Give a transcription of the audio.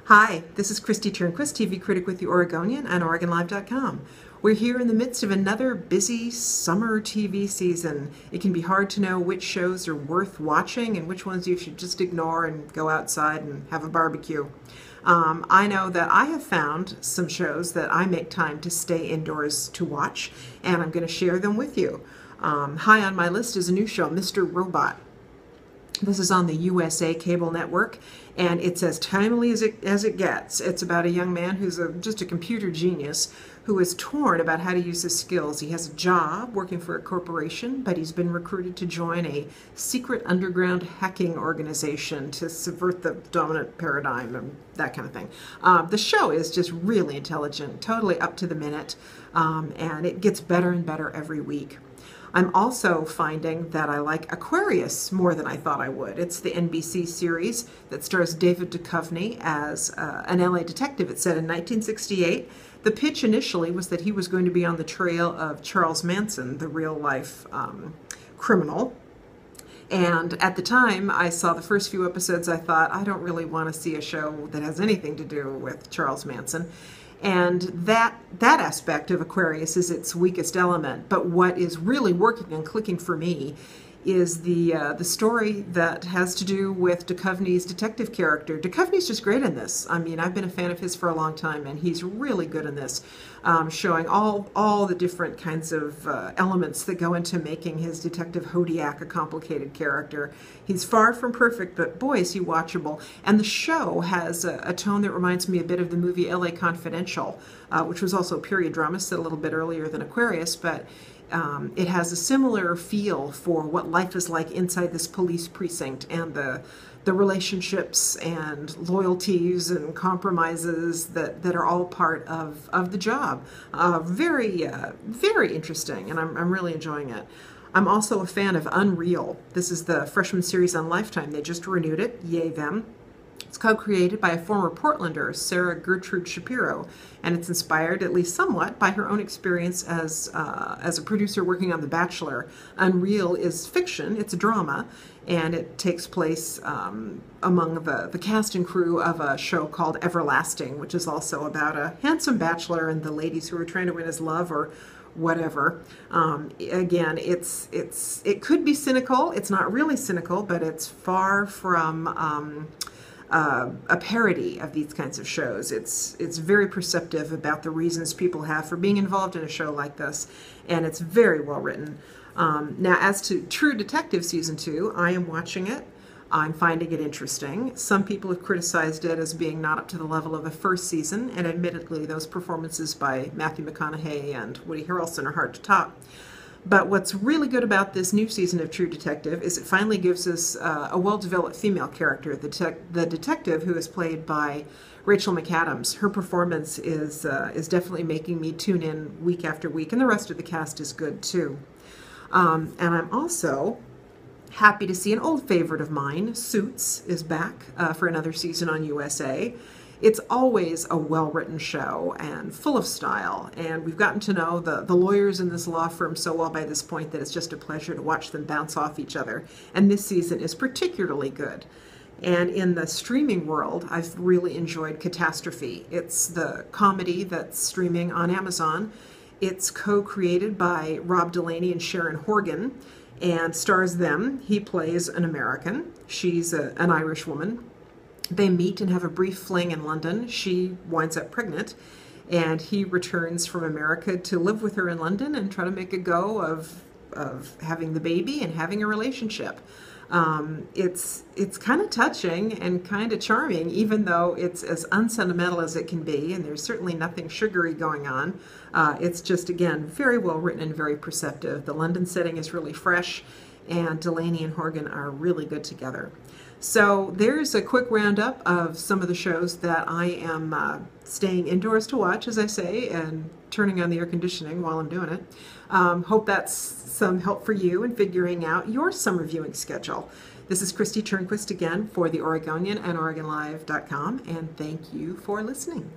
Hi, this is Christy Turnquist, TV critic with The Oregonian and OregonLive.com. We're here in the midst of another busy summer TV season. It can be hard to know which shows are worth watching and which ones you should just ignore and go outside and have a barbecue. I know that I have found some shows that I make time to stay indoors to watch, and I'm going to share them with you. High on my list is a new show, Mr. Robot. This is on the USA cable network, and it's as timely as it gets. It's about a young man who's just a computer genius who is torn about how to use his skills. He has a job working for a corporation, but he's been recruited to join a secret underground hacking organization to subvert the dominant paradigm and that kind of thing. The show is just really intelligent, totally up to the minute, and it gets better and better every week. I'm also finding that I like Aquarius more than I thought I would. It's the NBC series that stars David Duchovny as an LA detective. It's set in 1968. The pitch initially was that he was going to be on the trail of Charles Manson, the real-life criminal. And at the time I saw the first few episodes, I thought, I don't really want to see a show that has anything to do with Charles Manson. And that aspect of Aquarius is its weakest element. But what is really working and clicking for me is the story that has to do with Duchovny's detective character. Duchovny's just great in this. I mean, I've been a fan of his for a long time, and he's really good in this, showing all the different kinds of elements that go into making his Detective Hodiak a complicated character. He's far from perfect, but boy, is he watchable. And the show has a tone that reminds me a bit of the movie LA Confidential, which was also a period drama set a little bit earlier than Aquarius, but it has a similar feel for what life is like inside this police precinct, and the relationships and loyalties and compromises that are all part of the job. Very interesting, and I'm really enjoying it. I'm also a fan of Unreal. This is the freshman series on Lifetime. They just renewed it. Yay them. It's co-created by a former Portlander, Sarah Gertrude Shapiro, and it's inspired, at least somewhat, by her own experience as a producer working on The Bachelor. Unreal is fiction, it's a drama, and it takes place among the cast and crew of a show called Everlasting, which is also about a handsome bachelor and the ladies who are trying to win his love or whatever. Again, it could be cynical. It's not really cynical, but it's far from a parody of these kinds of shows. It's very perceptive about the reasons people have for being involved in a show like this, and it's very well written. Now, as to True Detective Season 2, I am watching it. I'm finding it interesting. Some people have criticized it as being not up to the level of the first season, and admittedly those performances by Matthew McConaughey and Woody Harrelson are hard to top. But what's really good about this new season of True Detective is it finally gives us a well-developed female character, the detective, who is played by Rachel McAdams. Her performance is definitely making me tune in week after week, and the rest of the cast is good too. And I'm also happy to see an old favorite of mine, Suits, is back for another season on USA. It's always a well-written show and full of style, and we've gotten to know the lawyers in this law firm so well by this point that it's just a pleasure to watch them bounce off each other, and this season is particularly good. And in the streaming world, I've really enjoyed Catastrophe. It's the comedy that's streaming on Amazon. It's co-created by Rob Delaney and Sharon Horgan, and stars them. He plays an American. She's an Irish woman. They meet and have a brief fling in London. She winds up pregnant, and he returns from America to live with her in London and try to make a go of having the baby and having a relationship. It's kind of touching and kind of charming, even though it's as unsentimental as it can be, and there's certainly nothing sugary going on. It's just, again, very well written and very perceptive. The London setting is really fresh, and Delaney and Horgan are really good together. So there's a quick roundup of some of the shows that I am staying indoors to watch, as I say, and turning on the air conditioning while I'm doing it. Hope that's some help for you in figuring out your summer viewing schedule. This is Christy Turnquist again for The Oregonian and OregonLive.com, and thank you for listening.